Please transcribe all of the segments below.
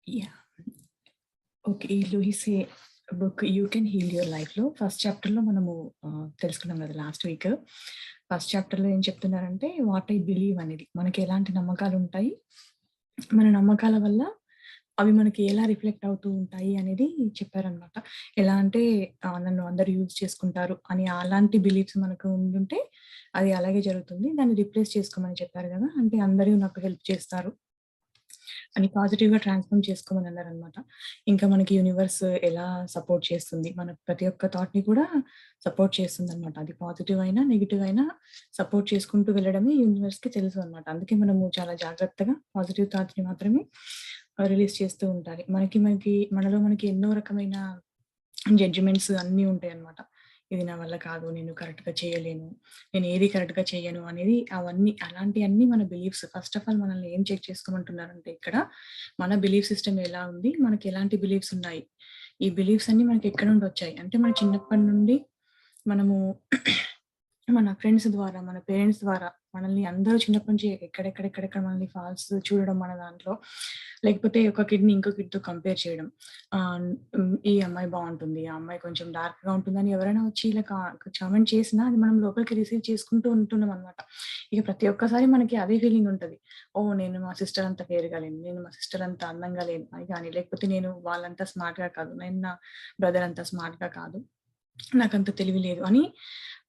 Yeah! Okay. ఈ లూయిసే book 'you can heal your లైఫ్‌లో' ఫస్ట్ చాప్టర్‌లో మనము తెలుసుకున్నాం గదా! Last week. ఫస్ట్ చాప్టర్‌లో ఏం చెప్తున్నారంటే, వాట్ ఐ బిలీవ్ అనేది. మనకి ఎలాంటి నమ్మకాలుంటాయి, మన నమ్మకాల వల్ల అవి మనకి ఎలా రిఫ్లెక్ట్ అవుతూ ఉంటాయి అనేది చెప్పారనమాట. ఎలా అంటే నన్ను అందరూ యూజ్ చేసుకుంటారు అని అలాంటి బిలీఫ్స్ మనకు ఉండుంటే, అది అలాగే జరుగుతుంది. దాన్ని రిప్లేస్ చేసుకోమని చెప్పారు గదా! అంటే అందరూ నాకు హెల్ప్ చేస్తారు అని పాజిటివ్‌గా ట్రాన్స్‌ఫార్మ్ చేసుకోమని అన్నారనమాట. ఇంకా మనకి యూనివర్స్ ఎలా సపోర్ట్ చేస్తుంది. మన ప్రతి ఒక్క థాట్‌ని కూడా సపోర్ట్ చేస్తుందనమాట. అది పాజిటివ్ అయినా, నెగెటివ్ అయినా సపోర్ట్ చేసుకుంటూ వెళ్ళడమే యూనివర్స్‌కి తెలుసు అనమాట. అందుకే మనము చాలా జాగ్రత్తగా పాజిటివ్ థాట్స్‌ని మాత్రమే రిలీజ్ చేస్తూ ఉండాలి. మనకి ఎన్నో రకమైన జడ్జిమెంట్స్ అన్నీ ఉంటాయన్నమాట. ఇది నా వల్ల కాదు. నేను కరెక్ట్‌గా చేయలేను. నేను ఏది కరెక్ట్‌గా చెయ్యను అనేది అలాంటియన్నీ మన బిలీఫ్స్. ఫస్ట్ ఆఫ్ ఆల్ మనల్ని ఏం చెక్ చేసుకోమంటున్నారంటే ఇక్కడ, మన బిలీఫ్ సిస్టమ్ ఎలా ఉంది? మనకి ఎలాంటి బిలీఫ్స్ ఉన్నాయి? ఈ బిలీఫ్స్ అన్నీ మనకి ఎక్కడి నుండొచ్చాయి? అంటే మన చిన్నప్పటి నుండి మనము మన ఫ్రెండ్స్ ద్వారా, మన పేరెంట్స్ ద్వారా మనల్ని అందరూ చిన్నప్పటి నుంచి ఎక్కడెక్కడ మనల్ని ఫాల్స్ చూడడం మన దాంట్లో. లేకపోతే ఒక కిడ్‌ని ఇంకో కిడ్‌తో కంపేర్ చేయడం. ఈ అమ్మాయి బావుంటుంది. ఆ అమ్మాయి కొంచెం డార్క్‌గా ఉంటుందని ఎవరైనా వచ్చి ఇలా కామెంట్ చేసినా అది మనం లోపలికి రిసీవ్ చేసుకుంటూ ఉంటున్నామనమాట. ఇక ప్రతి ఒక్కసారి మనకి అదే ఫీలింగ్ ఉంటది. ఓహ్! నేను మా సిస్టర్ అంత ఫెయిర్‌గా లేను. నేను మా సిస్టర్ అంత అందంగా లేను అని గాని, లేకపోతే నేను వాళ్ళంత స్మార్ట్‌గా కాదు. నేను నా బ్రదర్ అంత స్మార్ట్‌గా కాదు. నాకంత తెలివి లేదు అని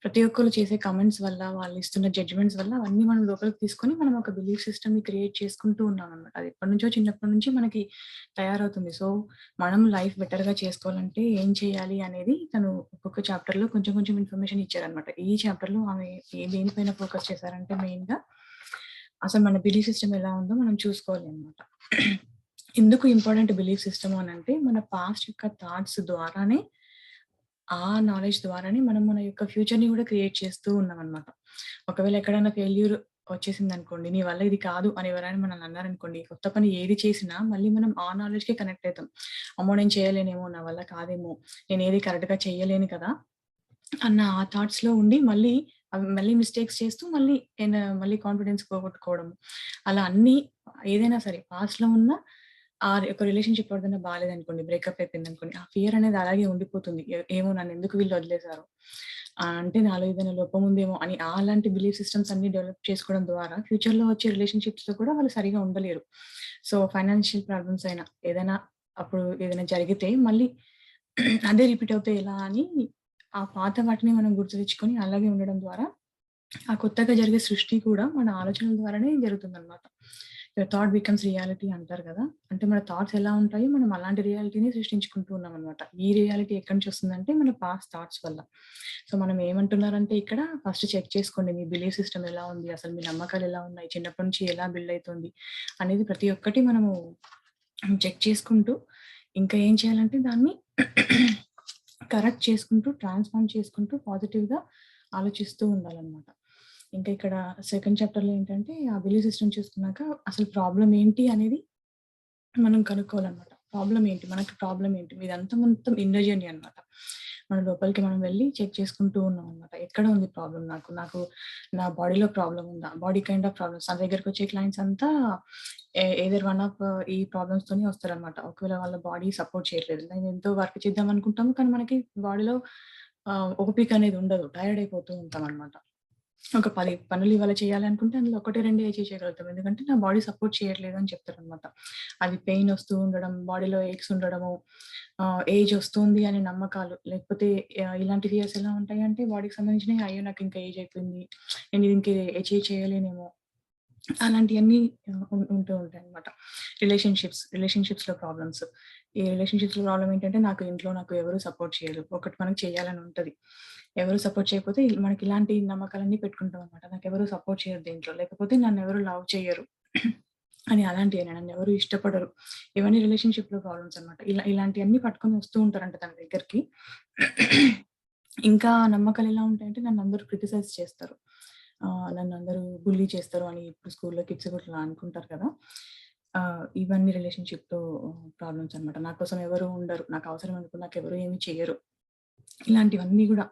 ప్రతి ఒక్కళ్ళు చేసే కామెంట్స్ వల్ల, వాళ్ళిస్తున్న జడ్జ్‌మెంట్స్ వల్ల అవన్నీ మనం లోపలికి తీసుకొని మనం ఒక బిలీఫ్ సిస్టమ్‌ని క్రియేట్ చేసుకుంటూ ఉన్నామనమాట. అది ఎప్పటినుంచో చిన్నప్పటి నుంచి మనకి తయారవుతుంది. సో, మనం లైఫ్ బెటర్‌గా చేసుకోవాలంటే ఏం చేయాలి అనేది తను ఒక్కొక్క చాప్టర్‌లో కొంచెం కొంచెం ఇన్ఫర్మేషన్ ఇచ్చారనమాట. ఈ చాప్టర్‌లో ఆమె దేనిపైన ఫోకస్ చేశారంటే మెయిన్‌గా అసలు మన బిలీఫ్ సిస్టమ్ ఎలా ఉందో మనం చూసుకోవాలి అనమాట. ఎందుకు ఇంపార్టెంట్ బిలీఫ్ సిస్టమ్ అనంటే మన పాస్ట్ యొక్క థాట్స్ ద్వారానే ఆ నాలెడ్జ్ ద్వారానే మనం మన యొక్క ఫ్యూచర్‌ని గూడా క్రియేట్ చేస్తూ ఉన్నామనమాట. ఒకవేళ ఎక్కడైనా ఫెయిల్యూర్ వచ్చేసిందనుకోండి, నీ వల్ల ఇది కాదు అని ఎవరైనా మనల్ని అన్నారనుకోండి, కొత్త పని ఏది చేసినా మళ్ళీ మనం ఆ నాలెడ్జ్‌కే కనెక్ట్ అయితాం. అమ్మో! నేను చేయలేనేమో, నా వల్ల కాదేమో, నేనేది కరెక్ట్‌గా చెయ్యలేను కదా! అన్న ఆ థాట్స్‌లో ఉండి మళ్ళీ మిస్టేక్స్ చేస్తూ మళ్ళీ కాన్ఫిడెన్స్ పోగొట్టుకోవడం. అలా అన్నీ ఏదైనా సరే పాస్ట్‌లో ఉన్న ఒక రిలేషన్‌షిప్ ఎవరిదైనా బాలేదనుకోండి, బ్రేకప్ అయిపోయిందనుకోండి, ఆ ఫియర్ అనేది అలాగే ఉండిపోతుంది. ఏమో నన్నెందుకు వీళ్ళు వదిలేసారు? అంటే నాలో ఏదైనా లోపం ఉందేమో అని అలాంటి బిలీఫ్ సిస్టమ్స్ అన్నీ డెవలప్ చేసుకోవడం ద్వారా ఫ్యూచర్‌లో వచ్చే రిలేషన్‌షిప్స్‌లో కూడా వాళ్ళు సరిగ్గా ఉండలేరు. సో, ఫైనాన్షియల్ ప్రాబ్లమ్స్ అయినా ఏదైనా అప్పుడు ఏదైనా జరిగితే మళ్ళీ అదే రిపీట్ అవుతే ఎలా అని ఆ పాత వాటిని మనం గుర్తు తెచ్చుకొని అలాగే ఉండడం ద్వారా, ఆ కొత్తగా జరిగే సృష్టి కూడా మన ఆలోచనల ద్వారానే జరుగుతుందనమాట. యువర్ థాట్ బికమ్స్ రియాలిటీ అంటారు గదా! అంటే మన థాట్స్ ఎలా ఉంటాయో మనం అలాంటి రియాలిటీని సృష్టించుకుంటూ ఉన్నామనమాట. ఈ రియాలిటీ ఎక్కడి నుంచి వస్తుందంటే మన పాస్ట్ థాట్స్ వల్ల. సో, మనం ఏమంటున్నారంటే ఇక్కడ ఫస్ట్ చెక్ చేసుకోండి. మీ బిలీఫ్ సిస్టమ్ ఎలా ఉంది? అసలు మీ నమ్మకాలు ఎలా ఉన్నాయి? చిన్నప్పటి నుంచి ఎలా బిల్డ్ అయితుంది? అనేది ప్రతి ఒక్కటి మనము చెక్ చేసుకుంటూ, ఇంకా ఏం చేయాలంటే దాన్ని కరెక్ట్ చేసుకుంటూ, ట్రాన్స్‌ఫార్మ్ చేసుకుంటూ పాజిటివ్‌గా ఆలోచిస్తూ ఉండాలనమాట. ఇంకా ఇక్కడ సెకండ్ చాప్టర్‌లో ఏంటంటే, ఆ బిలీవ్ సిస్టమ్ చూసుకున్నాక అసలు ప్రాబ్లమ్ ఏంటి అనేది మనం కనుక్కోవాలనమాట. మనకి ప్రాబ్లమ్ ఏంటి? ఇదంతా మొత్తం ఇన్నర్ జర్నీ అనమాట. మన లోపలికి మనం వెళ్లి చెక్ చేసుకుంటూ ఉన్నామనమాట. ఎక్కడ ఉంది ప్రాబ్లమ్ నాకు? నా బాడీలో ప్రాబ్లమ్ ఉందా? Body kind of problems. నా దగ్గరకొచ్చే క్లయింట్స్ అంతా ఎయిదర్ వన్ ఆఫ్ ఈ ప్రాబ్లమ్స్‌తోనే వస్తారనమాట. ఒకవేళ వాళ్ళ బాడీ సపోర్ట్ చేయట్లేదు. నేను ఎంతో వర్క్ చేద్దాం అనుకుంటాము. కానీ మనకి బాడీలో ఓపిక అనేది ఉండదు. టైర్డ్ అయిపోతూ ఉంటామనమాట. ఒక 10 పనులు ఇవాళ చేయాలనుకుంటే అందులో ఒకటి, రెండే చేయగలుగుతాం. ఎందుకంటే నా బాడీ సపోర్ట్ చేయట్లేదు అని చెప్తారనమాట. అది పెయిన్ ఒస్తూ ఉండడం, బాడీలో ఏక్స్ ఉండడము, ఏజ్ ఒస్తుంది అనే నమ్మకాలు, లేకపోతే ఇలాంటి ఫియర్స్ ఎలా ఉంటాయంటే బాడీకి సంబంధించినయి అయ్యో! నాకింకా ఏజ్ అయిపోయింది. నేను ఇది ఇంక అచీవ్ చేయలేనేమో అలాంటియన్నీ ఉంటూ ఉంటాయనమాట. రిలేషన్‌షిప్స్‌లో ప్రాబ్లమ్స్. ఈ రిలేషన్‌షిప్స్‌లో ప్రాబ్లమ్ ఏంటంటే నాకు ఎవరు సపోర్ట్ చేయరు. ఒకటి మనకు చేయాలని ఉంటది. ఎవరు సపోర్ట్ చేయకపోతే మనకి ఇలాంటి నమ్మకాలన్నీ పెట్టుకుంటామనమాట. నాకెవరు సపోర్ట్ చేయరు దీంట్లో. లేకపోతే నన్నెవరు లవ్ చెయ్యరు. అని అలాంటియేనా నన్నెవరు ఇష్టపడరు. ఇవన్నీ రిలేషన్‌షిప్‌లో ప్రాబ్లమ్స్ అనమాట. ఇలాంటియన్నీ పట్టుకొని వస్తూ ఉంటారంట తన దగ్గరికి. ఇంకా నమ్మకాలెలా ఉంటాయంటే నన్నందరూ క్రిటిసైజ్ చేస్తారు. నన్నందరూ బుల్లీ చేస్తారు అని ఇప్పుడు స్కూల్‌లో కిడ్స్ కూడా ఇట్లా అనుకుంటారు కదా! ఇవన్నీ రిలేషన్‌షిప్‌తో ప్రాబ్లమ్స్ అనమాట. నా కోసం ఎవరు ఉండరు. నాకు అవసరం అనుకున్నాకెవరు ఏమి చెయ్యరు. ఇలాంటివన్నీ గూడా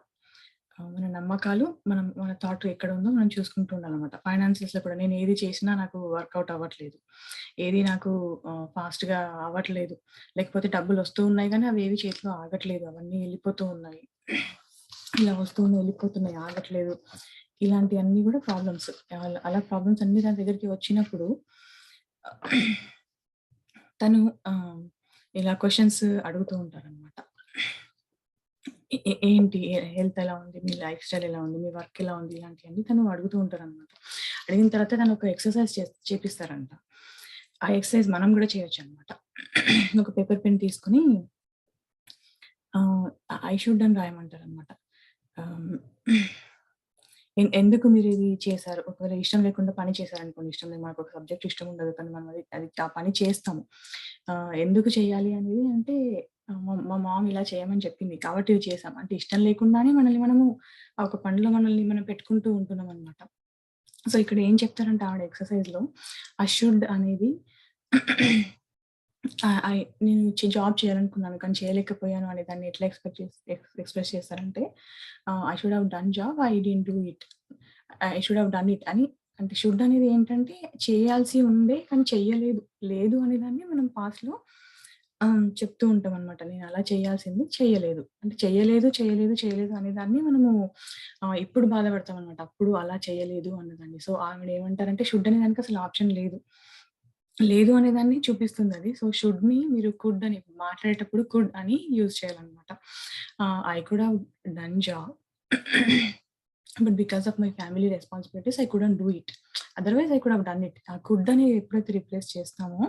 మన నమ్మకాలు, మన థాట్ ఎక్కడ ఉందో మనం చూసుకుంటూ ఉండాలనమాట. ఫైనాన్సెస్‌లో కూడా నేను ఏది చేసినా నాకు వర్కౌట్ అవ్వట్లేదు. ఏది నాకు ఫాస్ట్‌గా అవ్వట్లేదు. లేకపోతే డబ్బులొస్తూ ఉన్నాయి గానీ, అవేవి చేతిలో ఆగట్లేదు. అవన్నీ ఎళ్ళిపోతూ ఉన్నాయి. ఇలా వస్తున్నాయి, ఎళ్ళిపోతున్నాయి, ఆగట్లేదు. ఇలాంటియన్నీ గూడా ప్రాబ్లమ్స్. అలా ప్రాబ్లమ్స్ అన్నీ తన దగ్గరికి వచ్చినప్పుడు తను ఇలా క్వెషన్స్ అడుగుతూ ఉంటారనమాట. ఏంటి హెల్త్ ఎలా ఉంది? మీ లైఫ్ స్టైల్ ఎలా ఉంది? మీ వర్క్ ఎలా ఉంది? ఇలాంటియన్నీ తను అడుగుతూ ఉంటారనమాట. అడిగిన తర్వాత తను ఒక ఎక్సర్‌సైజ్ చేపిస్తారంట. ఆ ఎక్సర్‌సైజ్ మనం గూడా చేయొచ్చనమాట. ఒక పేపర్ పెన్ తీసుకొని ఐ షుడ్ అని రాయమంటారనమాట. ఆహ్, ఎందుకు మీరిది చేశారు? ఒకవేళ ఇష్టం లేకుండా పని చేశారనుకోండి, ఇష్టం లేదు మనకొక సబ్జెక్ట్ ఇష్టం ఉండదు. కానీ మనం అది అది ఆ పని చేస్తాము. ఎందుకు చేయాలి అనేది అంటే మా మా మామ్ ఇలా చేయమని చెప్పింది. కాబట్టి ఇది చేశాం. అంటే ఇష్టం లేకుండానే మనల్ని మనము ఆ ఒక పనిలో మనల్ని మనం పెట్టుకుంటూ ఉంటున్నామనమాట. సో, ఇక్కడ ఏం చెప్తారంటే ఆవిడ ఎక్సర్‌సైజ్‌లో ఆ షుడ్ అనేది నేను జాబ్ చేయాలనుకున్నాను. కానీ చేయలేకపోయాను అనే దాన్ని ఎట్లా ఎక్స్‌ప్రెస్ చేస్తారంటే I should have done job. I didn't do it. I should have done it అని. అంటే షుడ్ అనేది ఏంటంటే చేయాల్సి ఉండే కానీ చెయ్యలేదు. లేదు అనేదాన్ని మనం పాస్ట్‌లో చెప్తూ ఉంటామనమాట. నేను అలా చేయాల్సింది చెయ్యలేదు. అంటే చేయలేదు అనేదాన్ని మనము ఇప్పుడు బాధపడతామనమాట. అప్పుడు అలా చేయలేదు అన్నదాన్ని. సో, ఆవిడ ఏమంటారంటే షుడ్ అనే దానికి అసలు ఆప్షన్ లేదు. లేదు అనేదాన్ని చూపిస్తుందది. సో, షుడ్‌ని మీరు కుడ్ అని మాట్లాడేటప్పుడు కుడ్ అని యూజ్ చేయాలనమాట. I could have done job. But because of my family responsibilities I couldn't do it. Otherwise I could have done it. ఆ కుడ్ అనేది ఎప్పుడైతే రిప్లేస్ చేస్తామో,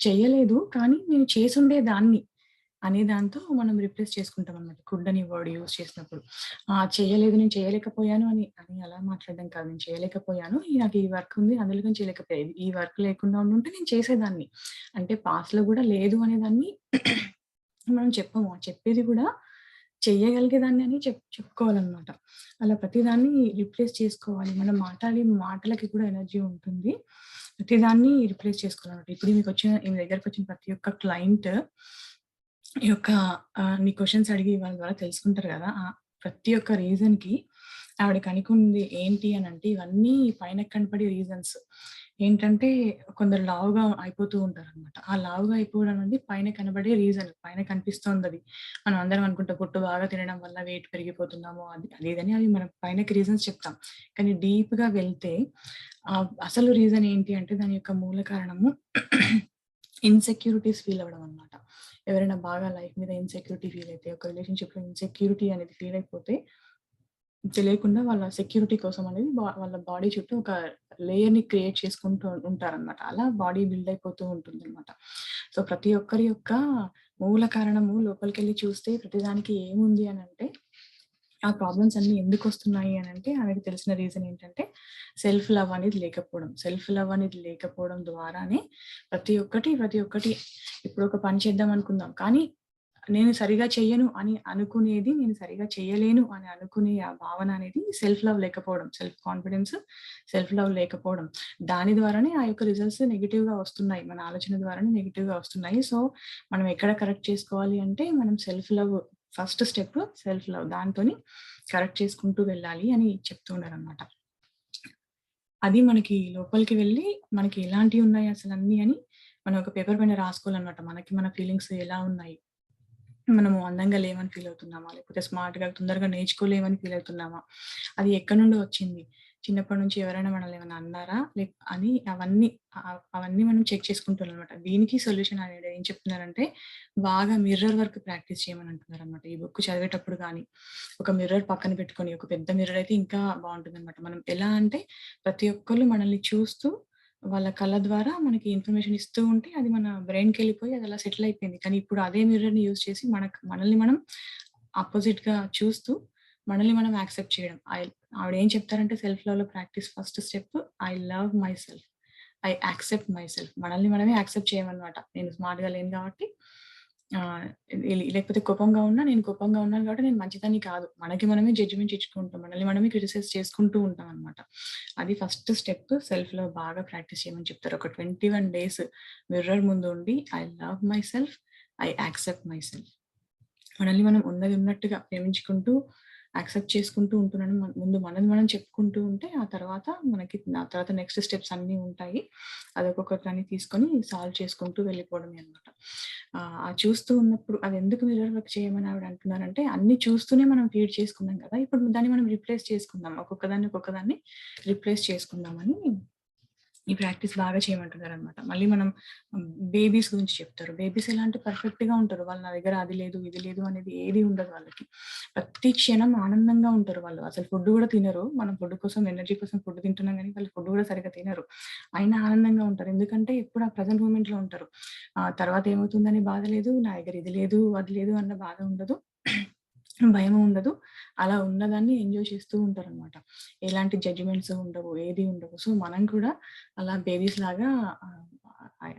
చెయ్యలేదు కానీ నేను చేసుండేదాన్ని అనే దాంతో మనం రిప్లేస్ చేసుకుంటామనమాట. కుడ్ అనే వర్డ్ యూజ్ చేసినప్పుడు. చేయలేదు, నేను చేయలేకపోయాను అని అలా మాట్లాడడం కాదు. నేను చేయలేకపోయాను. నాకు ఈ వర్క్ ఉంది. అందుకని చేయలేకపోయాను. ఈ వర్క్ లేకుండా ఉండుంటే నేను చేసేదాన్ని. అంటే పాస్ట్‌లో గూడా లేదు అనేదాన్ని మనం చెప్పము. చెప్పేది గూడా చెయ్యగలిగేదాన్ని అని చెప్పుకోవాలనమాట. అలా ప్రతిదాన్ని రిప్లేస్ చేసుకోవాలి. మనం మాట్లాడే మాటలకి కూడా ఎనర్జీ ఉంటుంది. ప్రతిదాన్ని రిప్లేస్ చేసుకోవాలనమాట. ఇప్పుడు మీ దగ్గరకొచ్చిన ప్రతి ఒక్క క్లయింట్ ఈ యొక్క నీ క్వెషన్స్ అడిగి వాళ్ళ ద్వారా తెలుసుకుంటారు గదా! ప్రతి ఒక్క రీజన్‌కి ఆవిడ కనుక్కుంది ఏంటి అనంటే, ఇవన్నీ పైన కనపడే రీజన్స్. ఏంటంటే, కొందరు లావుగా అయిపోతూ ఉంటారనమాట. ఆ లావుగా అయిపోవడం అనేది పైన కనబడే రీజన్. పైన కనిపిస్తోందది. మనం అందరం అనుకుంటాం ఫుడ్ బాగా తినడం వల్ల వెయిట్ పెరిగిపోతున్నాము అది ఇదని అవి మనం పైనకి రీజన్స్ చెప్తాం. కానీ డీప్‌గా వెళ్తే అసలు రీజన్ ఏంటి అంటే దాని యొక్క మూల కారణము ఇన్‌సెక్యూరిటీస్ ఫీల్ అవ్వడం అన్నమాట. ఎవరైనా బాగా లైఫ్ మీద ఇన్‌సెక్యూరిటీ ఫీల్ అయితే, ఒక రిలేషన్‌షిప్‌లో ఇన్‌సెక్యూరిటీ అనేది ఫీల్ అయిపోతే, తెలియకుండా వాళ్ళ సెక్యూరిటీ కోసం అనేది వాళ్ళ బాడీ చుట్టూ ఒక లేయర్‌ని క్రియేట్ చేసుకుంటూ ఉంటారనమాట. అలా బాడీ బిల్డ్ అయిపోతూ ఉంటుందనమాట. సో, ప్రతి ఒక్కరి యొక్క మూల కారణము లోపలికెళ్ళి చూస్తే ప్రతిదానికి ఏముంది అనంటే ఆ ప్రాబ్లమ్స్ అన్నీ ఎందుకొస్తున్నాయి అనంటే, ఆమెకు తెలిసిన రీజన్ ఏంటంటే, సెల్ఫ్ లవ్ అనేది లేకపోవడం. సెల్ఫ్ లవ్ అనేది లేకపోవడం ద్వారానే ప్రతి ఒక్కటి ఇప్పుడు ఒక పని చేద్దాం అనుకుందాం. కానీ నేను సరిగ్గా చెయ్యను అని అనుకునేది, నేను సరిగ్గా చేయలేను అని అనుకునే ఆ భావన అనేది సెల్ఫ్ లవ్ లేకపోవడం. సెల్ఫ్ కాన్ఫిడెన్స్, సెల్ఫ్ లవ్ లేకపోవడం. దాని ద్వారానే ఆ యొక్క రిజల్ట్స్ నెగెటివ్‌గా వస్తున్నాయి. మన ఆలోచన ద్వారానే నెగెటివ్‌గా వస్తున్నాయి. సో, మనం ఎక్కడ కరెక్ట్ చేసుకోవాలి అంటే, మనం self love first step self love. దాంతోని కరెక్ట్ చేసుకుంటూ వెళ్ళాలి అని చెప్తూ ఉన్నారనమాట. అది మనకి లోపలికి వెళ్ళి, మనకి ఎలాంటివున్నాయి అసలన్నీ అని మనం ఒక పేపర్ పైన రాసుకోవాలనమాట. మనకి మన ఫీలింగ్స్ ఎలా ఉన్నాయి? మనము అందంగా లేమని ఫీల్ అవుతున్నామా? లేకపోతే స్మార్ట్‌గా తొందరగా నేర్చుకోలేమని ఫీల్ అవుతున్నామా? అది ఎక్కడి నుండి వచ్చింది? చిన్నప్పటి నుంచి ఎవరైనా మనల్ని ఏమైనా అన్నారా? అని అవన్నీ మనం చెక్ చేసుకుంటామనమాట. దీనికి సొల్యూషన్ అనేది ఏం చెప్తున్నారంటే, బాగా మిర్రర్ వర్క్ ప్రాక్టీస్ చేయమని అంటున్నారనమాట. ఈ బుక్ చదివేటప్పుడు గాని, ఒక మిర్రర్ పక్కన పెట్టుకొని, ఒక పెద్ద మిర్రర్ అయితే ఇంకా బావుంటుందనమాట. మనం ఎలా అంటే, ప్రతి ఒక్కళ్ళు మనల్ని చూస్తూ వాళ్ళ కళ్ళ ద్వారా మనకి ఇన్ఫర్మేషన్ ఇస్తూ ఉంటే, అది మన బ్రెయిన్‌కెళ్ళిపోయి అది అలా సెటిల్ అయిపోయింది. కానీ ఇప్పుడు అదే మిర్రర్‌ని యూజ్ చేసి మనల్ని మనం అపోజిట్‌గా చూస్తూ, మనల్ని మనం యాక్సెప్ట్ చేయడం. ఆవిడేం చెప్తారంటే సెల్ఫ్ లవ్‌లో practice first step I love my self. I accept my self. మనల్ని మనమే యాక్సెప్ట్ చేయమనమాట. నేను స్మార్ట్‌గా లేను కాబట్టి ఆహ్, లేకపోతే కోపంగా ఉన్నా, నేను కోపంగా ఉన్నాను కాబట్టి నేను మంచిదాన్ని కాదు. మనకి మనమే జడ్జ్‌మెంట్ ఇచ్చుకుంటాం. మనల్ని మనమే క్రిటిసైజ్ చేసుకుంటూ ఉంటామనమాట. అది ఫస్ట్ స్టెప్ సెల్ఫ్ లవ్ బాగా ప్రాక్టీస్ చేయమని చెప్తారు. ఒక 21 డేస్ మిర్రర్ ముందు ఉండి I love my self. I accept my self. మనల్ని మనం ఉన్నది ఉన్నట్టుగా ప్రేమించుకుంటూ యాక్సెప్ట్ చేసుకుంటూ ఉంటున్నాను. ముందు మనది మనం చెప్పుకుంటూ ఉంటే, ఆ తర్వాత నెక్స్ట్ స్టెప్స్ అన్నీ ఉంటాయి. అదొక్కొక్కదాన్ని తీసుకొని సాల్వ్ చేసుకుంటూ వెళ్ళిపోవడమే అనమాట. ఆ చూస్తూ ఉన్నప్పుడు అదెందుకు మిర్రర్ వర్క్ చేయమని ఆవిడ అంటున్నారంటే, అన్నీ చూస్తూనే మనం ఫీడ్ చేసుకున్నాం కదా! ఇప్పుడు దాన్ని మనం రిప్లేస్ చేసుకుందాం. ఒక్కొక్కదాన్ని రిప్లేస్ చేసుకుందామని ఈ ప్రాక్టీస్ బాగా చేయమంటున్నారనమాట. మళ్ళీ మనం బేబీస్ గురించి చెప్తారు. బేబీస్ ఎలా అంటే పర్ఫెక్ట్‌గా ఉంటారు. వాళ్ళ నా దగ్గర అది లేదు, ఇది లేదు అనేది ఏది ఉండదు వాళ్ళకి. ప్రతి క్షణం ఆనందంగా ఉంటారు వాళ్ళు. అసలు ఫుడ్ గూడా తినరు. మనం ఫుడ్ కోసం, ఎనర్జీ కోసం ఫుడ్ తింటున్నాం గానీ, వాళ్ళు ఫుడ్ గూడా సరిగ్గా తినరు. అయినా ఆనందంగా ఉంటారు. ఎందుకంటే ఎప్పుడు ఆ ప్రెజెంట్ మూమెంట్‌లో ఉంటారు. తర్వాత ఏమవుతుందని బాధ లేదు. నా దగ్గర ఇది లేదు, అది లేదు అన్న బాధ ఉండదు. భయము ఉండదు. అలా ఉన్నదాన్ని ఎంజాయ్ చేస్తూ ఉంటారనమాట. ఎలాంటి జడ్జ్‌మెంట్స్ ఉండవు. ఏది ఉండవు. సో, మనం కూడా అలా బేబీస్‌లాగా ఆహ్,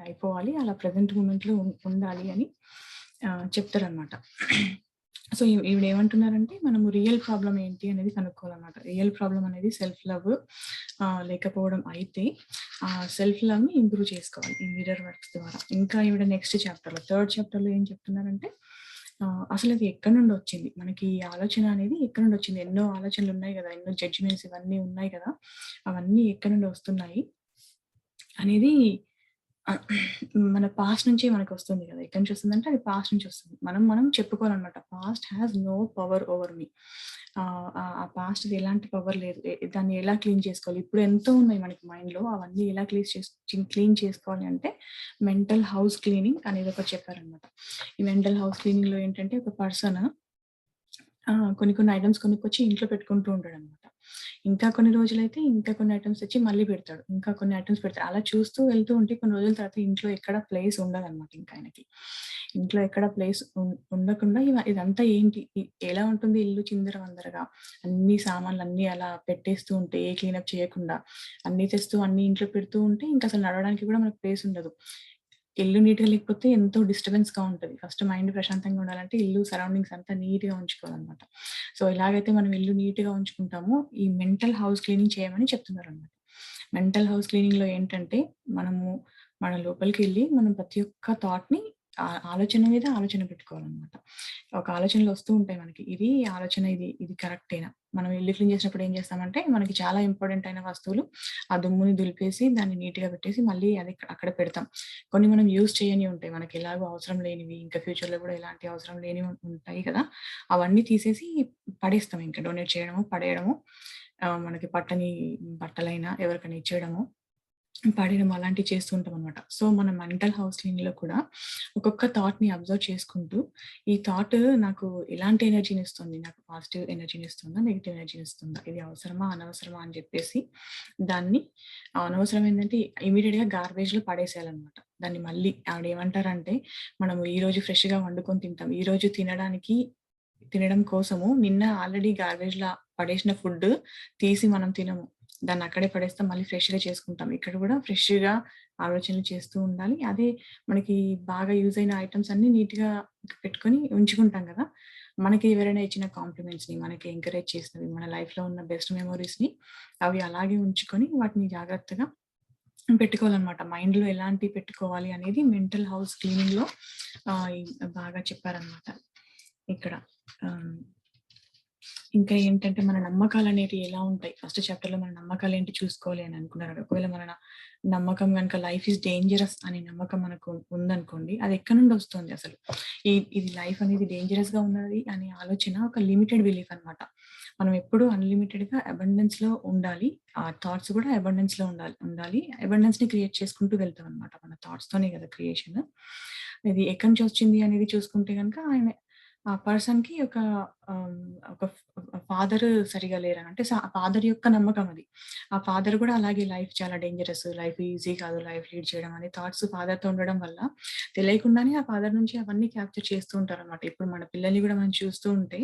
అయిపోవాలి. అలా ప్రెజెంట్ మూమెంట్‌లో ఉండాలి అని చెప్తారనమాట. సో, ఈవిడేమంటున్నారంటే, మనము రియల్ ప్రాబ్లమ్ ఏంటి అనేది కనుక్కోవాలనమాట. రియల్ ప్రాబ్లమ్ అనేది సెల్ఫ్ లవ్ లేకపోవడం అయితే, సెల్ఫ్ లవ్‌ని ఇంప్రూవ్ చేసుకోవాలి ఈ మిర్రర్ వర్క్స్ ద్వారా. ఇంకా ఈవిడ నెక్స్ట్ చాప్టర్‌లో, థర్డ్ చాప్టర్‌లో ఏం చెప్తున్నారంటే, అసలది ఎక్కడి నుండొచ్చింది? మనకి ఈ ఆలోచన అనేది ఎక్కడి నుండొచ్చింది? ఎన్నో ఆలోచనలున్నాయి గదా! ఎన్నో జడ్జ్‌మెంట్స్ ఇవన్నీ ఉన్నాయి గదా! అవన్నీ ఎక్కడి నుండి వస్తున్నాయి అనేది ఆహ్, మన పాస్ట్ నుంచే మనకొస్తుంది గదా! ఎక్కడి నుంచి వస్తుందంటే అది పాస్ట్ నుంచి వస్తుంది. మనం చెప్పుకోవాలనమాట. Past has no power over me. ఆ పాస్ట్‌ది ఎలాంటి పవర్ లేదు. దాన్ని ఎలా క్లీన్ చేసుకోవాలి? ఇప్పుడు ఎంతో ఉన్నాయి మనకి మైండ్‌లో. అవన్నీ ఎలా క్లీన్ చేసుకోవాలి అంటే మెంటల్ హౌస్ క్లీనింగ్ అనేది ఒకటి చెప్పారనమాట. ఈ మెంటల్ హౌస్ క్లీనింగ్‌లో ఏంటంటే ఒక పర్సన్ కొన్ని కొన్ని ఐటెమ్స్ కొనుక్కొచ్చి ఇంట్లో పెట్టుకుంటూ ఉంటాడనమాట. ఇంకా కొన్ని రోజులైతే ఇంకా కొన్ని ఐటెమ్స్ తెచ్చి మళ్ళీ పెడతాడు. ఇంకా కొన్ని ఐటెమ్స్ పెడతాడు. అలా చూస్తూ వెళ్తూ ఉంటే కొన్ని రోజుల తర్వాత ఇంట్లో ఎక్కడ ప్లేస్ ఉండదనమాట ఇంక ఆయనకి. ఇంట్లో ఎక్కడ ప్లేస్ ఉండకుండా ఇదంతా ఏంటి? ఎలా ఉంటుంది ఇల్లు చిందరవందరగా అన్ని సామాన్లన్నీ అలా పెట్టేస్తూ ఉంటే ఏ క్లీనప్ చేయకుండా అన్నీ తెస్తూ అన్నీ ఇంట్లో పెడుతూ ఉంటే ఇంకసలు నడవడానికి కూడా మనకు ప్లేస్ ఉండదు. ఇల్లు నీట్‌గా లేకపోతే ఎంతో డిస్టర్బెన్స్‌గా ఉంటది. ఫస్ట్ మైండ్ ప్రశాంతంగా ఉండాలంటే ఇల్లు సరౌండింగ్స్ అంతా నీట్‌గా ఉంచుకోవాలనమాట. సో, ఎలాగైతే మనం ఇల్లు నీట్‌గా ఉంచుకుంటామో, ఈ మెంటల్ హౌస్ క్లీనింగ్ చేయమని చెప్తున్నారనమాట. మెంటల్ హౌస్ క్లీనింగ్‌లో ఏంటంటే, మనము మన లోపలికెళ్ళి మనం ప్రతి ఒక్క థాట్‌ని ఆలోచన మీద ఆలోచన పెట్టుకోవాలనమాట. ఒక ఆలోచనలు వస్తూ ఉంటాయి మనకి. ఇది ఆలోచన ఇది కరెక్టేనా? మనం ఇల్లు క్లీన్ చేసినప్పుడు ఏం చేస్తామంటే, మనకి చాలా ఇంపార్టెంట్ అయిన వస్తువులు ఆ దుమ్ముని దులిపేసి, దాన్ని నీట్‌గా పెట్టేసి, మళ్ళీ అది అక్కడ పెడతాం. కొన్ని మనం యూజ్ చేయనివి ఉంటాయి. మనకి ఎలాగో అవసరం లేనివి, ఇంకా ఫ్యూచర్‌లో కూడా ఎలాంటి అవసరం లేనివి ఉంటాయి కదా! అవన్నీ తీసేసి పడేస్తాం ఇంక. డొనేట్ చేయడమో, పడేయడమో, మనకి పట్టని బట్టలైనా ఎవరికైనా ఇచ్చేయడమో, పడేయడం అలాంటివి చేస్తూ ఉంటామనమాట. సో, మన మెంటల్ హౌస్ క్లీన్‌లో కూడా ఒక్కొక్క థాట్‌ని అబ్జర్వ్ చేసుకుంటూ, ఈ థాట్ నాకు ఎలాంటి ఎనర్జీనిస్తుంది? నాకు పాజిటివ్ ఎనర్జీనిస్తుందా? నెగెటివ్ ఎనర్జీనిస్తుందా? ఇది అవసరమా? అనవసరమా? అని చెప్పేసి దాన్ని అనవసరమైందంటే ఇమ్మీడియేట్‌గా గార్బేజ్‌లో పడేసేయాలనమాట. దాన్ని మళ్ళీ ఆవిడేమంటారంటే, మనము ఈరోజు ఫ్రెష్‌గా వండుకొని తింటాం. ఈరోజు తినడం కోసము నిన్న ఆల్రెడీ గార్బేజ్‌ల పడేసిన ఫుడ్ తీసి మనం తినము. దాన్నక్కడే పడేస్తాం. మళ్ళీ ఫ్రెష్‌గా చేసుకుంటాం. ఇక్కడ గూడా ఫ్రెష్‌గా ఆలోచనలు చేస్తూ ఉండాలి. అదే మనకి బాగా యూజ్ అయిన ఐటెమ్స్ అన్నీ నీట్‌గా పెట్టుకొని ఉంచుకుంటాం గదా! మనకి ఎవరైనా ఇచ్చిన కాంప్లిమెంట్స్‌ని, మనకి ఎంకరేజ్ చేసినవి, మన లైఫ్‌లో ఉన్న బెస్ట్ మెమోరీస్‌ని అవి అలాగే ఉంచుకొని వాటిని జాగ్రత్తగా పెట్టుకోవాలనమాట. మైండ్‌లో ఎలాంటివి పెట్టుకోవాలి అనేది మెంటల్ హౌస్ క్లీనింగ్‌లో ఆహ్, ఈ బాగా చెప్పారనమాట ఇక్కడ. ఆహ్ ఇంకా ఏంటంటే మన నమ్మకాలనేటివి ఎలా ఉంటాయి? ఫస్ట్ చాప్టర్‌లో మన నమ్మకాలేంటి చూసుకోవాలి అని అనుకున్నారు. ఒకవేళ మన నమ్మకం గనుక లైఫ్ ఈజ్ డేంజరస్ అనే నమ్మకం మనకు ఉందనుకోండి, అది ఎక్కడి నుండొస్తుంది అసలు? ఇది లైఫ్ అనేది డేంజరస్‌గా ఉన్నది అనే ఆలోచన ఒక లిమిటెడ్ బిలీఫ్ అనమాట. మనం ఎప్పుడూ అన్‌లిమిటెడ్‌గా అబండెన్స్‌లో ఉండాలి. ఆ థాట్స్ కూడా అబండెన్స్‌లో ఉండాలి. అబండెన్స్‌ని క్రియేట్ చేసుకుంటూ వెళ్తామనమాట. మన థాట్స్‌తోనే కదా క్రియేషన్. ఇది ఎక్కడి నుంచి వచ్చింది అనేది చూసుకుంటే గనుక ఆ పర్సన్‌కి ఆహ్, ఒక ఫాదర్ సరిగ్గా లేరని. అంటే ఫాదర్ యొక్క నమ్మకం అది. ఆ ఫాదర్ గూడా అలాగే లైఫ్ చాలా డేంజరస్. లైఫ్ ఈజీ కాదు. లైఫ్ లీడ్ చేయడం అనే థాట్స్ ఫాదర్‌తో ఉండడం వల్ల తెలియకుండానే ఆ ఫాదర్ నుంచి అవన్నీ క్యాప్చర్ చేస్తూ ఉంటారనమాట. ఇప్పుడు మన పిల్లల్ని గూడా మనం చూస్తూ ఉంటే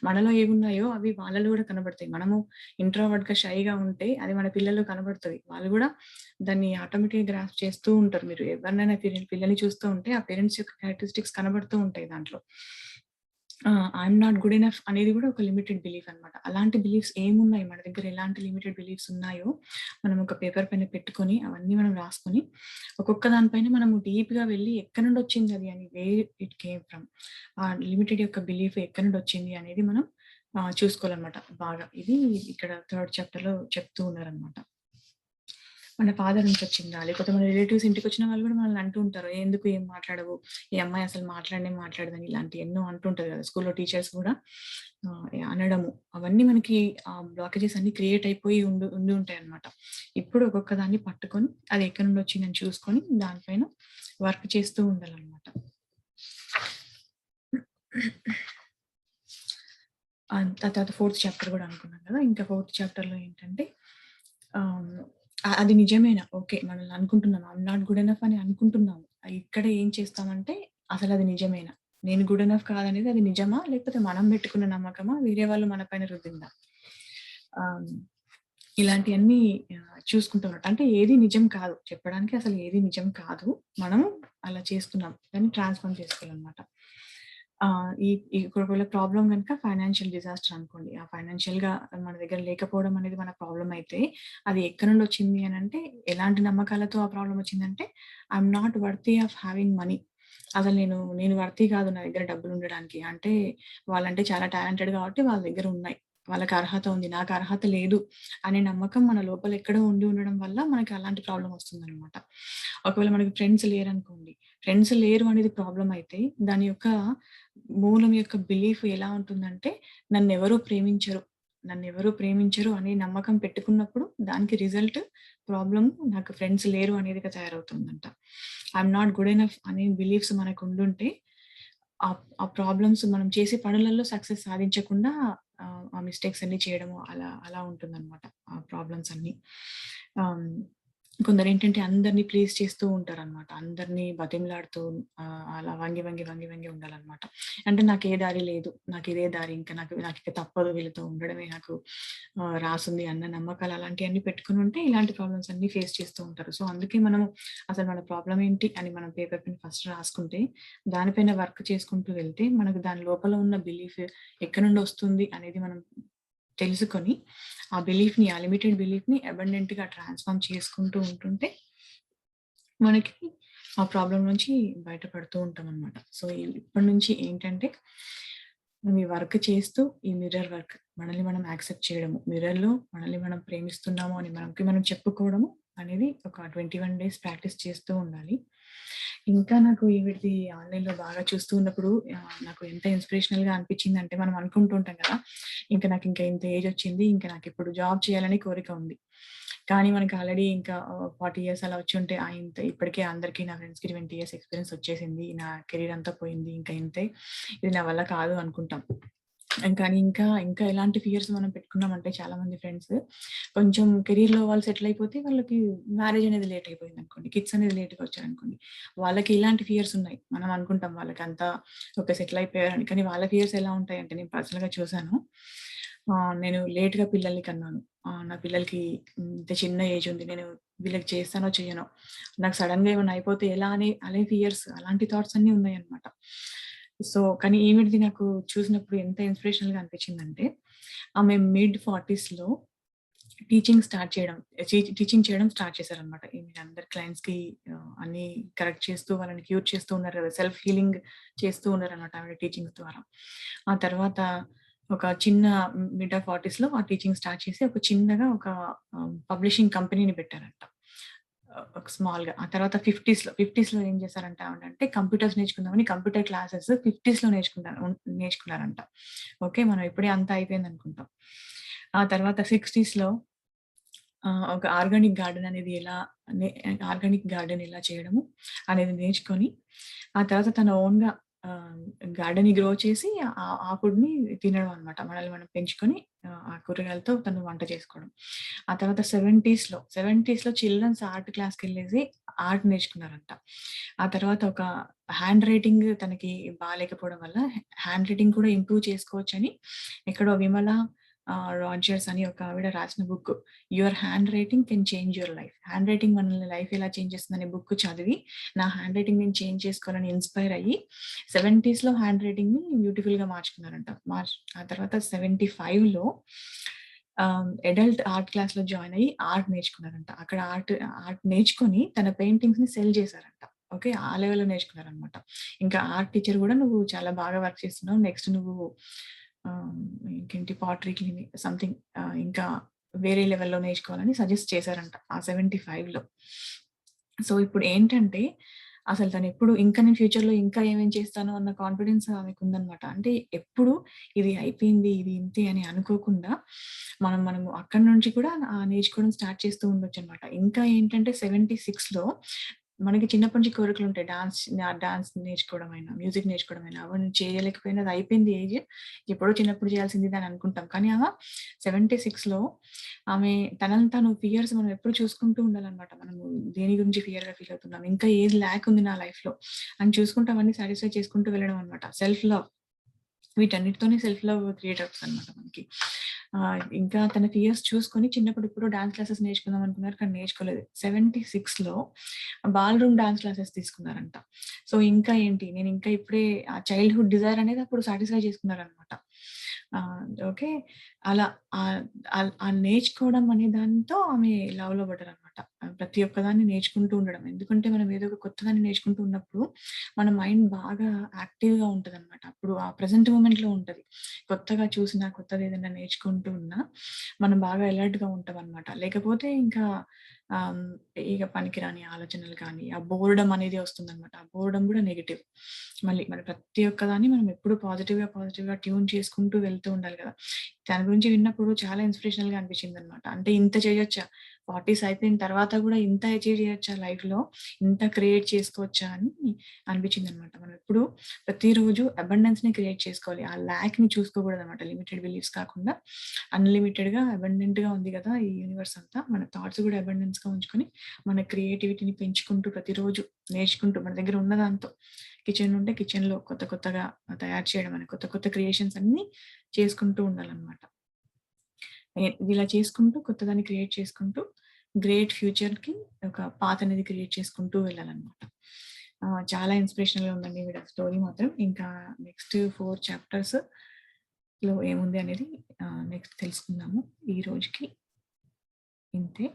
మనలో ఏమున్నాయో అవి వాళ్ళలో గూడా కనబడతాయి. మనము ఇంట్రోవర్ట్‌గా, షైగా ఉంటే అది మన పిల్లల్లో కనబడతది. వాళ్ళు గూడా దాన్ని ఆటోమేటిక్‌గా గ్రాస్ప్ చేస్తూ ఉంటారు. మీరు ఎవరినైనా పిల్లల్ని చూస్తూ ఉంటే ఆ పేరెంట్స్ యొక్క క్యారెక్టరిస్టిక్స్ కనబడుతూ ఉంటాయి దాంట్లో. ఐయామ్ నాట్ గుడ్ ఎనఫ్ అనేది గూడా ఒక లిమిటెడ్ బిలీఫ్ అనమాట. అలాంటి బిలీఫ్స్ ఏమున్నాయి మన దగ్గర ఎలాంటి లిమిటెడ్ బిలీఫ్స్ ఉన్నాయో, మనం ఒక పేపర్ పైన పెట్టుకొని, అవన్నీ మనం రాసుకొని, ఒక్కొక్క దాని పైన మనము డీప్‌గా వెళ్లి ఎక్కడి నుండొచ్చిందది అని వేర్ ఇట్ కేమ్ ఫ్రమ్. ఆ లిమిటెడ్ యొక్క బిలీఫ్ ఎక్కడి నుండొచ్చింది అనేది మనం చూసుకోవాలనమాట బాగా. ఇది ఇక్కడ థర్డ్ చాప్టర్‌లో చెప్తూ ఉన్నారనమాట. మన ఫాదర్ నుంచొచ్చిందా? లేకపోతే మన రిలేటివ్స్ ఇంటికొచ్చిన వాళ్ళు గూడా మనల్ని అంటూ ఉంటారు. "ఎందుకు ఏం మాట్లాడవు? ఈ అమ్మాయి అసలు మాట్లాడనే మాట్లాడదని" ఇలాంటియి ఎన్నో అంటుంటారు గదా! స్కూల్‌లో టీచర్స్ గూడా అనడము. అవన్నీ మనకి బ్లాకేజెస్ అన్నీ క్రియేట్ అయిపోయి ఉండి ఉంటాయన్నమాట. ఇప్పుడు ఒక్కొక్క దాన్ని పట్టుకొని అది ఎక్కడి నుండొచ్చిందని చూసుకొని దానిపైన వర్క్ చేస్తూ ఉండాలన్నమాట. ఆ తర్వాత ఫోర్త్ చాప్టర్ గూడా అనుకున్నాం గదా! ఇంకా ఫోర్త్ చాప్టర్‌లో ఏంటంటే ఆహ్, అది నిజమేనా? ఓకే. మనల్ని అనుకుంటున్నాం. ఐయామ్ నాట్ గుడ్ ఎనఫ్ అని అనుకుంటున్నాము. ఇక్కడ ఏం చేస్తామంటే అసలది నిజమేనా? నేను గుడ్ ఎనఫ్ కాదనేది అది నిజమా? లేకపోతే మనం పెట్టుకున్న నమ్మకమా? వేరే వాళ్ళు మన పైన రుద్దిందా? ఆహ్, ఇలాంటియన్నీ చూసుకుంటున్నట్టు. అంటే ఏది నిజం కాదు. చెప్పడానికి అసలు ఏది నిజం కాదు. మనం అలా చేస్తున్నాం. దాన్ని ట్రాన్స్‌ఫార్మ్ చేసుకోవాలనమాట. ఈ ఈ ఒకవేళ ప్రాబ్లమ్ గనుక ఫైనాన్షియల్ డిజాస్టర్ అనుకోండి. ఆ ఫైనాన్షియల్‌గా మన దగ్గర లేకపోవడం అనేది మన ప్రాబ్లమ్ అయితే, అది ఎక్కడి నుండొచ్చింది అనంటే, ఎలాంటి నమ్మకాలతో ఆ ప్రాబ్లమ్ వచ్చిందంటే, I'm not worthy of having money. అసలు నేను వర్తీ కాదు నా దగ్గర డబ్బులుండడానికి. అంటే వాళ్ళంటే చాలా టాలెంటెడ్ కాబట్టి వాళ్ళ దగ్గర ఉన్నాయి. వాళ్ళకి అర్హత ఉంది. నాకు అర్హత లేదు అనే నమ్మకం మన లోపల ఎక్కడో ఉండి ఉండడం వల్ల మనకి అలాంటి ప్రాబ్లమ్ వస్తుందనమాట. ఒకవేళ మనకి ఫ్రెండ్స్ లేరనుకోండి. ఫ్రెండ్స్ లేరు అనేది ప్రాబ్లమ్ అయితే దాని యొక్క మూలం యొక్క బిలీఫ్ ఎలా ఉంటుందంటే నన్నెవరు ప్రేమించరు. నన్నెవరు ప్రేమించరు అనే నమ్మకం పెట్టుకున్నప్పుడు దానికి రిజల్ట్ ప్రాబ్లమ్ నాకు ఫ్రెండ్స్ లేరు అనేదిగా తయారవుతుందంట. ఐయామ్ నాట్ గుడ్ ఎనఫ్ అనే బిలీఫ్స్ మనకుండుంటే ఆ ప్రాబ్లమ్స్ మనం చేసే పనులలో సక్సెస్ సాధించకుండా ఆ మిస్టేక్స్ అన్నీ చేయడము అలా ఉంటుందనమాట. ఆ ప్రాబ్లమ్స్ అన్నీ. ఆహ్, కొందరేంటంటే అందరిని ప్లీజ్ చేస్తూ ఉంటారనమాట. అందరిని బతిమలాడుతూ అలా వంగి ఉండాలనమాట. అంటే నాకే దారి లేదు. నాకిదే దారి ఇంకా నాకిక తప్పదు వీళ్ళతో ఉండడమే నాకు రాసుంది అన్న నమ్మకాలు అలాంటియన్నీ పెట్టుకొనుంటే ఇలాంటి ప్రాబ్లమ్స్ అన్నీ ఫేస్ చేస్తూ ఉంటారు. సో, అందుకే మనము అసలు మన ప్రాబ్లమ్ ఏంటి అని మనం పేపర్ పైన ఫస్ట్ రాసుకుంటే, దానిపైన వర్క్ చేసుకుంటూ వెళ్తే మనకు దాని లోపల ఉన్న బిలీఫ్ ఎక్కడి నుండొస్తుంది అనేది మనం తెలుసుకొని, ఆ బిలీఫ్‌ని ఆ లిమిటెడ్ బిలీఫ్‌ని అబండెంట్‌గా ట్రాన్స్‌ఫార్మ్ చేసుకుంటూ ఉంటుంటే, మనకి ఆ ప్రాబ్లమ్ నుంచి బయటపడుతూ ఉంటామనమాట. సో, ఇప్పటి నుంచి ఏంటంటే, మనం ఈ వర్క్ చేస్తూ ఈ మిర్రర్ వర్క్ మనల్ని మనం యాక్సెప్ట్ చేయడము. మిర్రర్‌లో మనల్ని మనం ప్రేమిస్తున్నాము అని మనకి మనం చెప్పుకోవడము అనేది ఒక 21 డేస్ ప్రాక్టీస్ చేస్తూ ఉండాలి. ఇంకా నాకు ఈవిడది ఆన్‌లైన్‌లో బాగా చూస్తూ ఉన్నప్పుడు నాకు ఎంత ఇన్‌స్పిరేషనల్‌గా అనిపించిందంటే, మనం అనుకుంటూ ఉంటాం కదా! నాకింక ఇంత ఏజొచ్చింది. ఇంక నాకిప్పుడు జాబ్ చేయాలని కోరిక ఉంది. కానీ మనకి ఆల్రెడీ ఇంకా 40 ఇయర్స్ అలా వచ్చుంటే, ఇంత ఇప్పటికే అందరికి నా ఫ్రెండ్స్‌కి 20 ఇయర్స్ ఎక్స్‌పీరియన్స్ వచ్చేసింది. నా కెరీర్ అంతా పోయింది. ఇంకా ఇంతే. ఇది నా వల్ల కాదు అనుకుంటాం. కానీ ఇంకా ఎలాంటి ఫియర్స్ మనం పెట్టుకున్నామంటే చాలామంది ఫ్రెండ్స్ కొంచెం కెరీర్‌లో వాళ్ళు సెటిల్ అయిపోతే వాళ్ళకి మ్యారేజ్ అనేది లేట్ అయిపోయిందనుకోండి. కిడ్స్ అనేది లేట్‌గా వచ్చారనుకోండి. వాళ్ళకి ఇలాంటి ఫియర్స్ ఉన్నాయి. మనం అనుకుంటాం వాళ్ళకంతా ఓకే. సెటిల్ అయిపోయారని. కానీ వాళ్ళ ఫియర్స్ ఎలా ఉంటాయంటే నేను పర్సనల్‌గా చూసాను. నేను లేట్‌గా పిల్లల్ని కన్నాను. నా పిల్లలకి ఇంత చిన్న ఏజ్ ఉంది. నేను వీళ్ళకి చేస్తానో చెయ్యనో, నాకు సడెన్‌గా ఏమన్నా అయిపోతే ఎలా అని అనే ఫియర్స్ అలాంటి థాట్స్ అన్నీ ఉన్నాయన్నమాట. సో, కానీ ఈవిడది నాకు చూసినప్పుడు ఎంత ఇన్‌స్పిరేషనల్‌గా అనిపించిందంటే, ఆమె మిడ్ 40స్‌లో టీచింగ్ చేయడం స్టార్ట్ చేశారనమాట. ఈమె అందరి క్లయింట్స్‌కి అన్నీ కరెక్ట్ చేస్తూ వాళ్ళని క్యూర్ చేస్తూ ఉన్నారు కదా! సెల్ఫ్ హీలింగ్ చేస్తూ ఉన్నారనమాట ఆవిడ టీచింగ్స్ ద్వారా. ఆ తర్వాత ఒక చిన్న మిడ్ ఆఫ్ 40స్‌లో ఆ టీచింగ్ స్టార్ట్ చేసి ఒక చిన్నగా ఒక పబ్లిషింగ్ కంపెనీని పెట్టారంట. ఒక స్మాల్‌గా. ఆ తర్వాత 50స్‌లో ఏం చేశారంట ఆవిడంటే కంప్యూటర్స్ నేర్చుకుందామని కంప్యూటర్ క్లాసెస్ 50స్‌లో నేర్చుకున్నారంట. ఓకే. మనం ఇప్పుడే అంతా అయిపోయిందనుకుంటాం. ఆ తర్వాత 60స్‌లో ఒక నే ఆర్గానిక్ గార్డెన్ ఎలా చేయడము అనేది నేర్చుకొని, ఆ తర్వాత తన ఓన్‌గా ఆహ్, గార్డెన్‌ని గ్రో చేసి ఆ ఫుడ్‌ని తినడం అన్నమాట. మనల్ని మనం పెంచుకొని ఆ కూరగాయలతో తను వంట చేసుకోవడం. ఆ తర్వాత 70స్‌లో చిల్డ్రన్స్ ఆర్ట్ క్లాస్‌కెళ్ళేసి ఆర్ట్ నేర్చుకున్నారంట. ఆ తర్వాత ఒక హ్యాండ్ రైటింగ్ తనకి బాలేకపోవడం వల్ల హ్యాండ్ రైటింగ్ కూడా ఇంప్రూవ్ చేసుకోవచ్చని ఎక్కడో విమల రాజర్స్ అని ఒక ఆవిడ రాసిన book 'your hand writing can change your life.' Hand writing మనల్ని లైఫ్ ఎలా చేంజ్ చేస్తుందనే బుక్ చదివి, నా హ్యాండ్ రైటింగ్ నేను చేంజ్ చేసుకోవాలని ఇన్‌స్పైర్ అయ్యి 70స్‌లో హ్యాండ్ రైటింగ్‌ని బ్యూటిఫుల్‌గా మార్చుకున్నారంట. ఆ తర్వాత 75లో అడల్ట్ ఆర్ట్ క్లాస్‌లో జాయిన్ అయ్యి ఆర్ట్ నేర్చుకున్నారంట. అక్కడ ఆర్ట్ నేర్చుకొని తన పెయింటింగ్స్‌ని సెల్ చేశారంట. ఓకే. ఆ లెవెల్‌లో నేర్చుకున్నారనమాట. ఇంకా ఆర్ట్ టీచర్ గూడా "నువ్వు చాలా బాగా వర్క్ చేస్తున్నావు. నెక్స్ట్ నువ్వు ఇంకేంటి పాటరీ క్లీనింగ్ సంథింగ్ ఇంకా వేరే లెవెల్‌లో నేర్చుకోవాలని సజెస్ట్ చేశారంట ఆ 75లో. సో, ఇప్పుడు ఏంటంటే అసలు తనెప్పుడు ఇంకా నేను ఫ్యూచర్‌లో ఇంకా ఏమేం చేస్తాను అన్న కాన్ఫిడెన్స్ ఆమెకుందనమాట. అంటే ఎప్పుడు ఇది అయిపోయింది, ఇది ఇంతే అని అనుకోకుండా మనము అక్కడి నుంచి కూడా నేర్చుకోవడం స్టార్ట్ చేస్తూ ఉండొచ్చనమాట. ఇంకా ఏంటంటే 76లో మనకి చిన్నప్పటి నుంచి కోరికలుంటాయి. డాన్స్ నేర్చుకోవడమైనా, మ్యూజిక్ నేర్చుకోవడమైనా అవన్నీ చేయలేకపోయినా అది అయిపోయింది ఏజ్. ఎప్పుడో చిన్నప్పుడు చేయాల్సింది ఇది అని అనుకుంటాం. కానీ 76లో ఆమె తనని తాను ఫియర్స్ మనం ఎప్పుడు చూసుకుంటూ ఉండాలనమాట. మనము దేని గురించి ఫియర్‌గా ఫీల్ అవుతున్నాం. ఇంకా ఏది ల్యాక్ ఉంది నా లైఫ్‌లో అని చూసుకుంటూ అవన్నీ సాటిస్ఫై చేసుకుంటూ వెళ్ళడం అనమాట. Self love. వీటన్నిటితోనే సెల్ఫ్ లవ్ క్రియేట్ అవుతుందనమాట మనకి. ఇంకా తన ఫియర్స్ చూసుకొని చిన్నప్పుడు ఎప్పుడో డాన్స్ క్లాసెస్ నేర్చుకుందాం అనుకున్నారు. కానీ నేర్చుకోలేదు. 76లో బాల్ రూమ్ డాన్స్ క్లాసెస్ తీసుకున్నారంట. సో, ఇంకా ఏంటి నేను ఇంకా ఇప్పుడే ఆ చైల్డ్‌హుడ్ డిజైర్ అనేది అప్పుడు సాటిస్ఫై చేసుకున్నారనమాట. ఓకే. అలా ఆహ్, ఆ నేర్చుకోవడం అనే దాంతో ఆమె లవ్‌లో పడ్డారనమాట. ప్రతి ఒక్కదాన్ని నేర్చుకుంటూ ఉండడం. ఎందుకంటే మనం ఏదో ఒక కొత్తదాన్ని నేర్చుకుంటూ ఉన్నప్పుడు మన మైండ్ బాగా యాక్టివ్‌గా ఉంటదనమాట. అప్పుడు ఆ ప్రెజెంట్ మూమెంట్‌లో ఉంటది. కొత్తగా చూసినా, కొత్తదేదైనా నేర్చుకుంటూ ఉన్నా, మనం బాగా అలర్ట్‌గా ఉంటామనమాట. లేకపోతే ఇంకా ఆహ్, ఇగ పనికిరాని ఆలోచనలు కానీ, ఆ బోర్డమ్ అనేది వస్తుందనమాట. ఆ బోర్డమ్ గూడా నెగెటివ్. మళ్ళీ మన ప్రతి ఒక్కదాన్ని మనం ఎప్పుడు పాజిటివ్‌గా ట్యూన్ చేసుకుంటూ వెళ్తూ ఉండాలి గదా! దాని గురించి విన్నప్పుడు చాలా ఇన్స్‌పిరేషనల్‌గా అనిపించిందనమాట. అంటే ఇంత చేయొచ్చా? 40స్ అయిపోయిన తర్వాత గూడా ఇంత అచీవ్ చేయొచ్చా లైఫ్‌లో? ఇంత క్రియేట్ చేసుకోవచ్చా? అని అనిపించిందనమాట. మనం ఎప్పుడు ప్రతిరోజు అబండెన్స్‌ని క్రియేట్ చేసుకోవాలి. ఆ ల్యాక్‌ని చూసుకోకూడదనమాట. లిమిటెడ్ బిలీఫ్స్ కాకుండా అన్‌లిమిటెడ్‌గా అబండెంట్‌గా ఉంది గదా! ఈ యూనివర్స్ అంతా. మన థాట్స్ గూడా అబండెన్స్‌గా ఉంచుకొని, మన క్రియేటివిటీని పెంచుకుంటూ ప్రతిరోజు నేర్చుకుంటూ మన దగ్గర ఉన్న దాంతో కిచెన్ ఉంటే కిచెన్‌లో కొత్తగా తయారు చేయడం అని కొత్త క్రియేషన్స్ అన్నీ చేసుకుంటూ ఉండాలనమాట. ఇలా చేసుకుంటూ కొత్తదాన్ని క్రియేట్ చేసుకుంటూ గ్రేట్ ఫ్యూచర్‌కి ఒక పాత్ అనేది క్రియేట్ చేసుకుంటూ వెళ్ళాలనమాట. చాలా ఇన్స్‌పిరేషనల్‌గా ఉందండి వీళ్ళ స్టోరీ మాత్రం. ఇంకా నెక్స్ట్ 4 చాప్టర్స్‌లో ఏముంది అనేది నెక్స్ట్ తెలుసుకుందాము. ఈ రోజుకి ఇంతే.